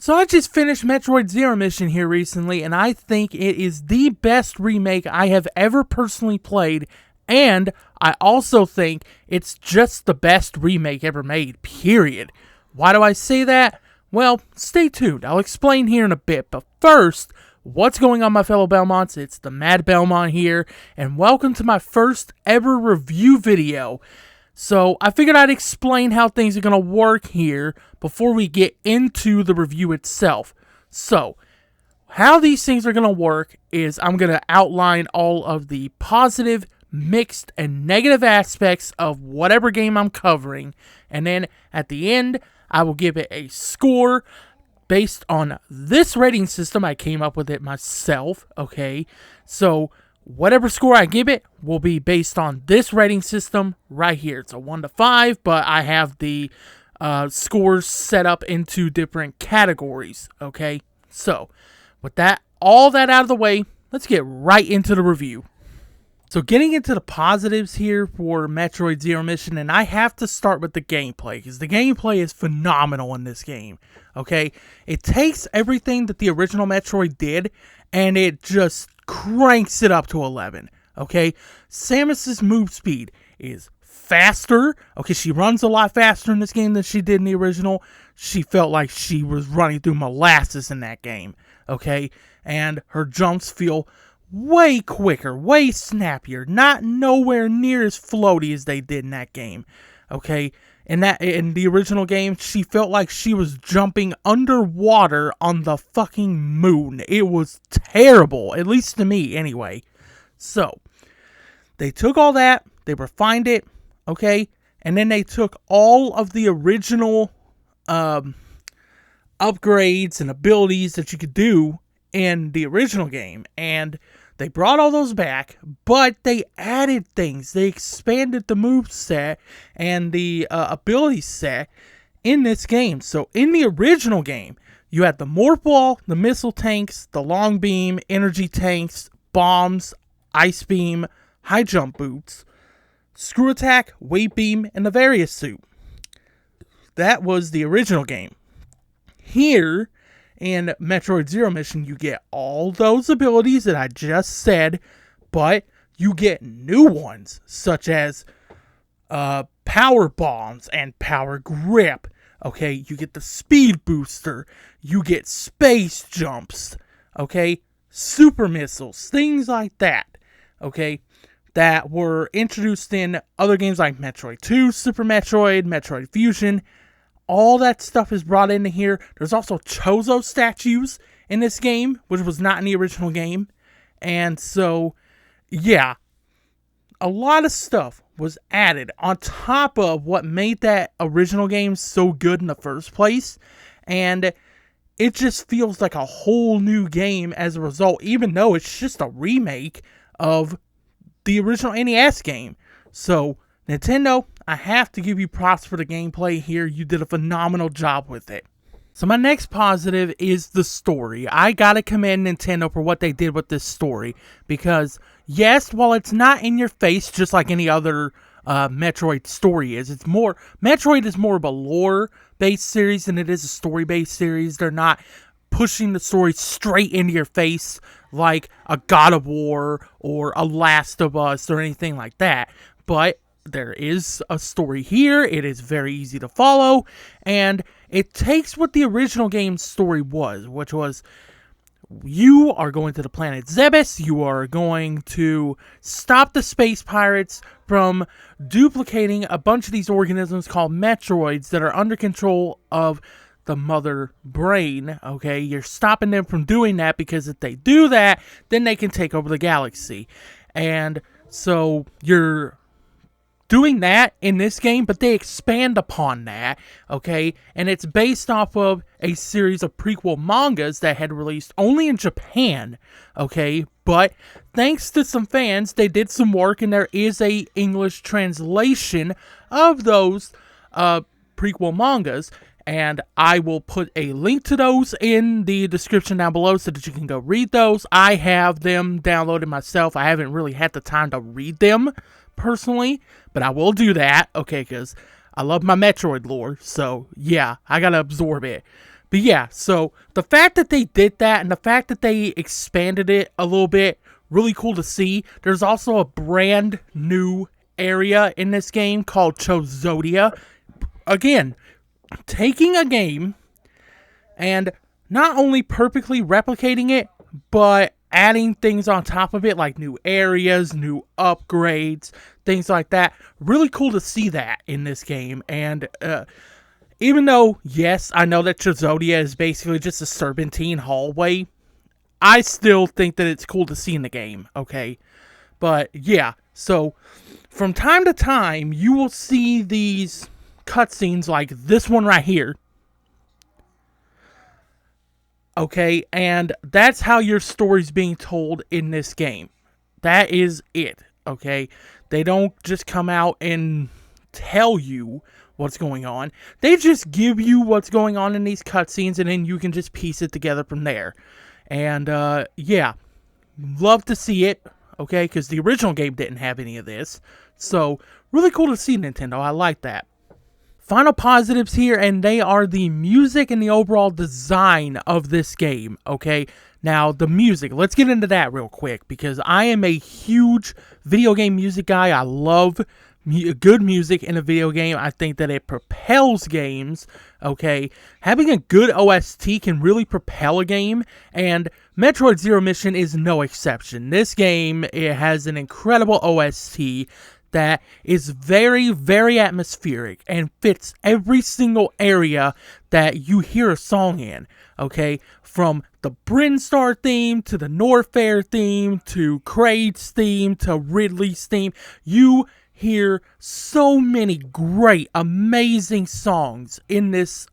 So I just finished Metroid Zero Mission here recently, and I think it is the best remake I have ever personally played, and I also think it's just the best remake ever made, period. Why do I say that? Well, stay tuned. I'll explain here in a bit, but first, what's going on, my fellow Belmonts? It's the Mad Belmont here, and welcome to my first ever review video. So, I figured I'd explain how things are going to work here before we get into the review itself. So, how these things are going to work is I'm going to outline all of the positive, mixed, and negative aspects of whatever game I'm covering, and then at the end, I will give it a score based on this rating system. I came up with it myself, okay? So, whatever score I give it will be based on this rating system right here. It's a 1 to 5, but I have the scores set up into different categories, okay? So, with that, all that out of the way, let's get right into the review. So, getting into the positives here for Metroid Zero Mission, and I have to start with the gameplay, because the gameplay is phenomenal in this game, okay? It takes everything that the original Metroid did, and it just cranks it up to 11, okay? Samus's move speed is faster, okay? She runs a lot faster in this game than she did in the original. She felt like she was running through molasses in that game, okay? And her jumps feel way quicker, way snappier, not nowhere near as floaty as they did in that game, okay? In the original game, she felt like she was jumping underwater on the fucking moon. It was terrible, at least to me, anyway. So, they took all that, they refined it, okay? And then they took all of the original upgrades and abilities that you could do in the original game, and they brought all those back, but they added things. They expanded the move set and the ability set in this game. So in the original game, you had the morph ball, the missile tanks, the long beam, energy tanks, bombs, ice beam, high jump boots, screw attack, weight beam, and the various suit. That was the original game. Here, in Metroid Zero Mission, you get all those abilities that I just said, but you get new ones, such as power bombs and power grip. Okay, you get the speed booster, you get space jumps, okay, super missiles, things like that, okay, that were introduced in other games like Metroid 2, Super Metroid, Metroid Fusion. All that stuff is brought into here. There's also Chozo statues in this game, which was not in the original game. And so, yeah, a lot of stuff was added on top of what made that original game so good in the first place. And it just feels like a whole new game as a result, even though it's just a remake of the original NES game. So, Nintendo, I have to give you props for the gameplay here. You did a phenomenal job with it. So my next positive is the story. I gotta commend Nintendo for what they did with this story. Because, yes, while it's not in your face just like any other Metroid story is, Metroid is more of a lore-based series than it is a story-based series. They're not pushing the story straight into your face like a God of War or a Last of Us or anything like that. But there is a story here. It is very easy to follow, and it takes what the original game's story was, which was you are going to the planet Zebes. You are going to stop the space pirates from duplicating a bunch of these organisms called Metroids that are under control of the mother brain, okay? You're stopping them from doing that because if they do that, then they can take over the galaxy. And so you're doing that in this game, but they expand upon that, okay? And it's based off of a series of prequel mangas that had released only in Japan, okay? But thanks to some fans, they did some work, and there is a English translation of those prequel mangas, and I will put a link to those in the description down below so that you can go read those. I have them downloaded myself. I haven't really had the time to read them personally, but I will do that, okay, because I love my Metroid lore, so yeah, I gotta absorb it. But yeah, so the fact that they did that and the fact that they expanded it a little bit, really cool to see. There's also a brand new area in this game called Chozodia. Again, taking a game and not only perfectly replicating it, but adding things on top of it, like new areas, new upgrades, things like that. Really cool to see that in this game. And even though, yes, I know that Chozodia is basically just a serpentine hallway, I still think that it's cool to see in the game, okay? But yeah, so from time to time, you will see these cutscenes like this one right here. Okay, and that's how your story's being told in this game. That is it, okay? They don't just come out and tell you what's going on. They just give you what's going on in these cutscenes, and then you can just piece it together from there. And, yeah, love to see it, okay? Because the original game didn't have any of this. So, really cool to see, Nintendo. I like that. Final positives here, and they are the music and the overall design of this game, okay? Now, the music, let's get into that real quick, because I am a huge video game music guy. I love good music in a video game. I think that it propels games, okay? Having a good OST can really propel a game, and Metroid Zero Mission is no exception. This game, it has an incredible OST that is very, very atmospheric and fits every single area that you hear a song in, okay? From the Brinstar theme, to the Norfair theme, to Kraid's theme, to Ridley's theme. You hear so many great, amazing songs in this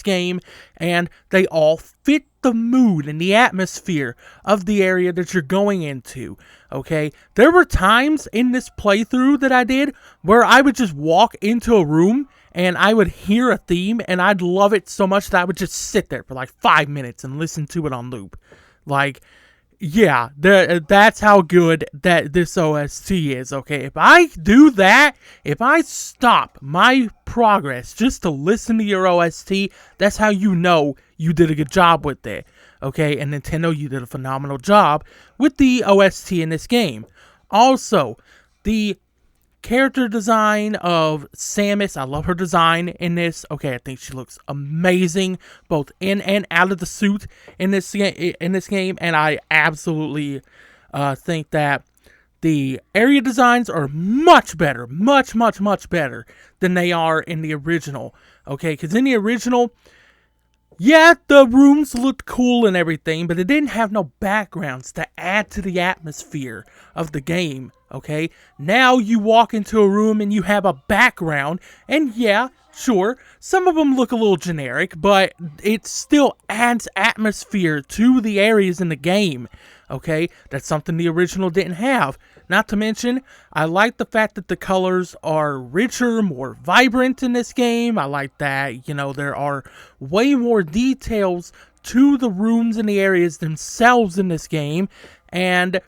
game, and they all fit the mood and the atmosphere of the area that you're going into, okay? There were times in this playthrough that I did where I would just walk into a room and I would hear a theme and I'd love it so much that I would just sit there for like 5 minutes and listen to it on loop. Like, yeah, that's how good that this OST is, okay? If I do that, if I stop my progress just to listen to your OST, that's how you know you did a good job with it, okay? And Nintendo, you did a phenomenal job with the OST in this game. Also, the character design of Samus, I love her design in this. Okay, I think she looks amazing both in and out of the suit in this game, and I absolutely think that the area designs are much better, much better than they are in the original. Okay, because in the original, yeah, the rooms looked cool and everything, but it didn't have no backgrounds to add to the atmosphere of the game, okay? Now you walk into a room and you have a background, and yeah, sure, some of them look a little generic, but it still adds atmosphere to the areas in the game, okay? That's something the original didn't have. Not to mention, I like the fact that the colors are richer, more vibrant in this game. I like that, you know, there are way more details to the rooms and the areas themselves in this game. And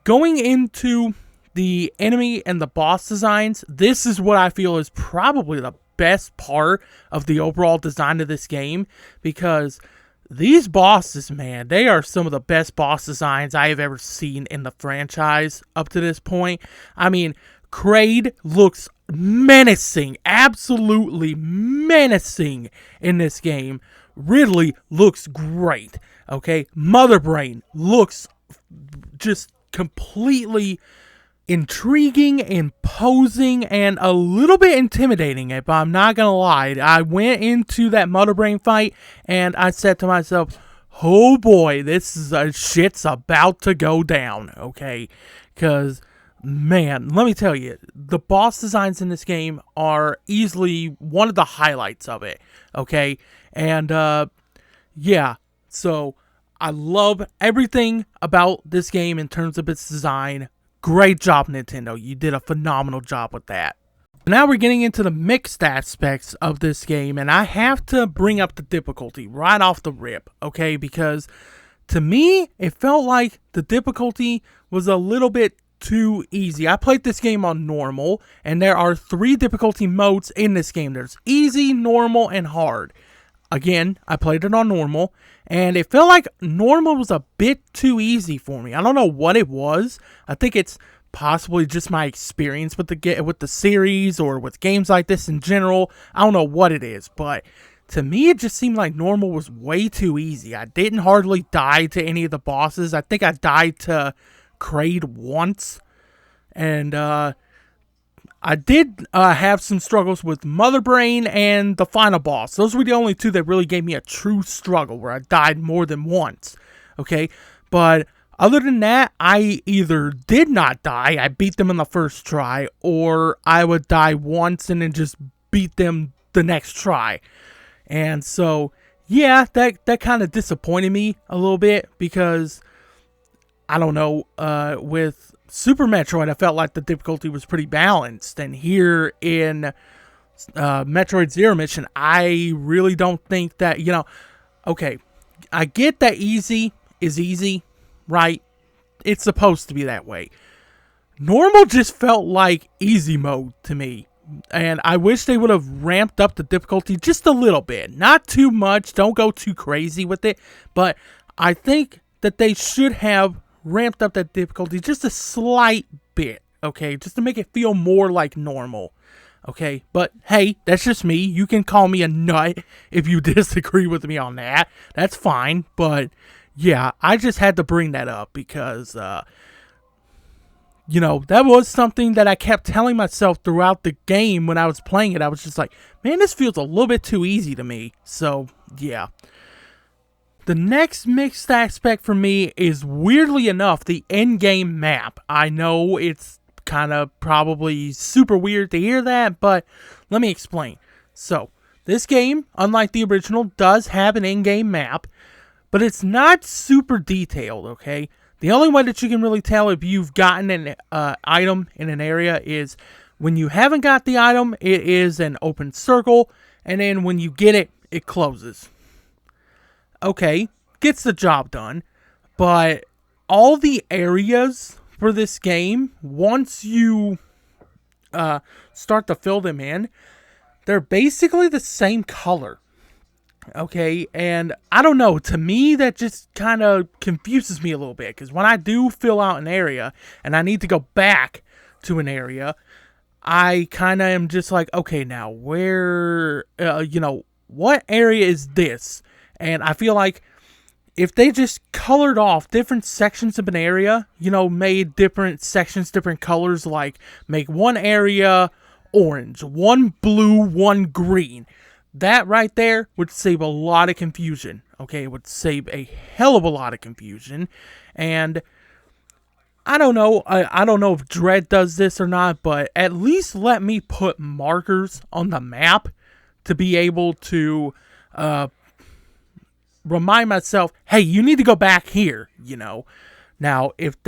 going into the enemy and the boss designs, this is what I feel is probably the best part of the overall design of this game, because these bosses, man, they are some of the best boss designs I have ever seen in the franchise up to this point. I mean, Kraid looks menacing, absolutely menacing in this game. Ridley looks great, okay? Mother Brain looks just completely intriguing, imposing, and a little bit intimidating, if I'm not gonna lie. I went into that Mother Brain fight and I said to myself, oh boy, this is shit's about to go down, okay? Because, man, let me tell you, the boss designs in this game are easily one of the highlights of it, okay? And, yeah, so I love everything about this game in terms of its design. Great job, Nintendo. You did a phenomenal job with that. Now we're getting into the mixed aspects of this game, and I have to bring up the difficulty right off the rip, okay? Because to me, it felt like the difficulty was a little bit too easy. I played this game on normal, and there are 3 difficulty modes in this game. There's easy, normal, and hard. again, I played it on normal, and it felt like normal was a bit too easy for me. I don't know what it was. I think it's possibly just my experience with the series or with games like this in general. I don't know what it is, but to me, it just seemed like normal was way too easy. I didn't hardly die to any of the bosses. I think I died to Kraid once, and I did have some struggles with Mother Brain and the final boss. Those were the only two that really gave me a true struggle, where I died more than once, okay? But other than that, I either did not die, I beat them in the first try, or I would die once and then just beat them the next try. And so, yeah, that kind of disappointed me a little bit, because, I don't know, with Super Metroid, I felt like the difficulty was pretty balanced. And here in Metroid Zero Mission, I really don't think that, okay, I get that easy is easy, right? It's supposed to be that way. Normal just felt like easy mode to me. And I wish they would have ramped up the difficulty just a little bit. Not too much. Don't go too crazy with it. But I think that they should have ramped up that difficulty just a slight bit. Okay? Just to make it feel more like normal. Okay? But hey, that's just me. You can call me a nut if you disagree with me on that. That's fine. But yeah, I just had to bring that up because that was something that I kept telling myself throughout the game when I was playing it. I was just like, man, this feels a little bit too easy to me. So, yeah. The next mixed aspect for me is, weirdly enough, the endgame map. I know it's kind of probably super weird to hear that, but let me explain. So, this game, unlike the original, does have an endgame map, but it's not super detailed, okay? The only way that you can really tell if you've gotten an item in an area is when you haven't got the item, it is an open circle, and then when you get it, it closes. Okay, gets the job done, but all the areas for this game, once you start to fill them in, they're basically the same color. Okay, and I don't know, to me that just kind of confuses me a little bit, because when I do fill out an area and I need to go back to an area, I kind of am just like, okay, now where, what area is this? And I feel like if they just colored off different sections of an area, made different sections, different colors, like make one area orange, one blue, one green, that right there would save a lot of confusion. Okay, it would save a hell of a lot of confusion. And I don't know. I don't know if Dread does this or not, but at least let me put markers on the map to be able to remind myself, hey, you need to go back here, Now, if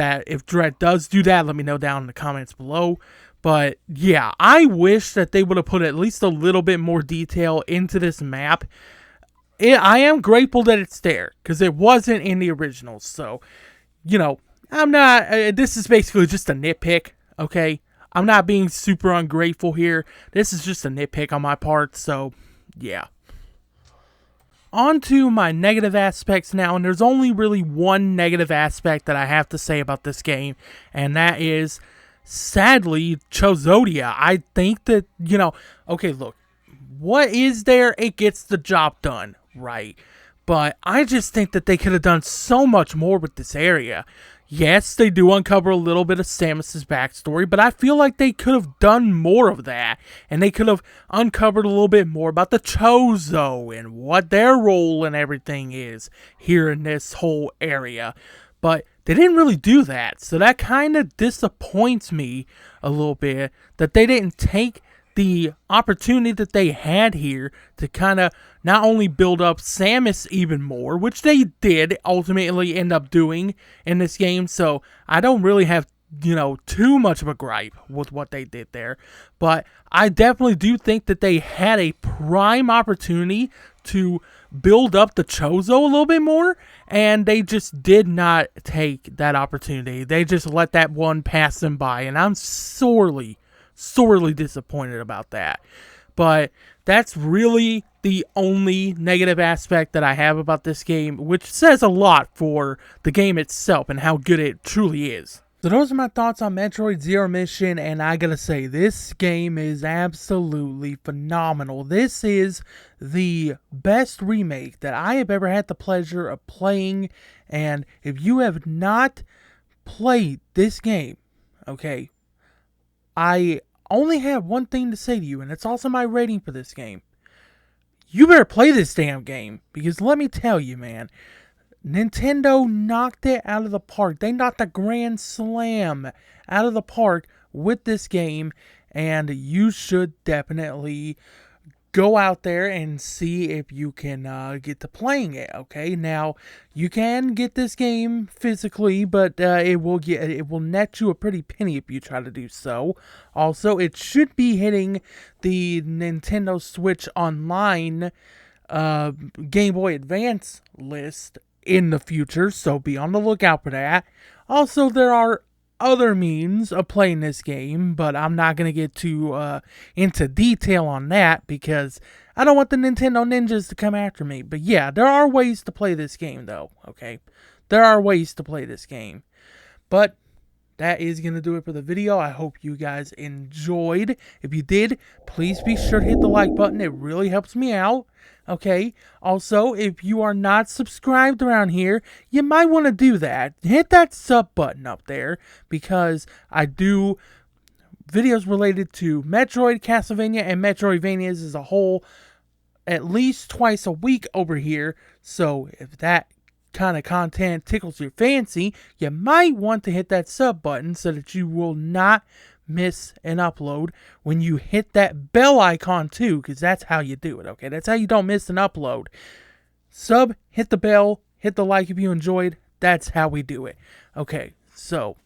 Dread does do that, let me know down in the comments below. But yeah, I wish that they would have put at least a little bit more detail into this map. I am grateful that it's there, because it wasn't in the original. So, I'm not, this is basically just a nitpick, okay? I'm not being super ungrateful here. This is just a nitpick on my part, so yeah. On to my negative aspects now, and there's only really one negative aspect that I have to say about this game, and that is, sadly, Chozodia. I think that, okay, look, what is there? It gets the job done, right? But I just think that they could have done so much more with this area. Yes, they do uncover a little bit of Samus's backstory, but I feel like they could have done more of that, and they could have uncovered a little bit more about the Chozo and what their role and everything is here in this whole area. But they didn't really do that, so that kind of disappoints me a little bit, that they didn't take the opportunity that they had here to kind of not only build up Samus even more, which they did ultimately end up doing in this game, so I don't really have, too much of a gripe with what they did there, but I definitely do think that they had a prime opportunity to build up the Chozo a little bit more, and they just did not take that opportunity. They just let that one pass them by, and I'm sorely disappointed about that. But That's really the only negative aspect that I have about this game, which says a lot for the game itself and how good it truly is. So those are my thoughts on Metroid Zero Mission, and I gotta say, this game is absolutely phenomenal. This is the best remake that I have ever had the pleasure of playing, and if you have not played this game, okay, I only have one thing to say to you, and it's also my rating for this game. You better play this damn game, because let me tell you, man, Nintendo knocked it out of the park. They knocked the grand slam out of the park with this game, and you should definitely go out there and see if you can get to playing it. Okay, now you can get this game physically, but it will net you a pretty penny if you try to do so. Also, it should be hitting the Nintendo Switch Online Game Boy Advance list in the future, so be on the lookout for that. Also, there are other means of playing this game, but I'm not going to get too into detail on that because I don't want the Nintendo ninjas to come after me. But yeah, there are ways to play this game though, okay? There are ways to play this game. But that is going to do it for the video. I hope you guys enjoyed. If you did, please be sure to hit the like button. It really helps me out. Okay, also, if you are not subscribed around here, you might want to do that. Hit that sub button up there, because I do videos related to Metroid, Castlevania, and Metroidvanias as a whole at least twice a week over here. So if that kind of content tickles your fancy, you might want to hit that sub button so that you will not miss an upload when you hit that bell icon too, because that's how you do it. Okay, that's how you don't miss an upload. Sub, hit the bell, hit the like if you enjoyed. That's how we do it. Okay, so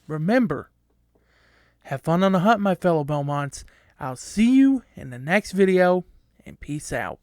remember, have fun on the hunt, my fellow Belmonts. I'll see you in the next video, and peace out.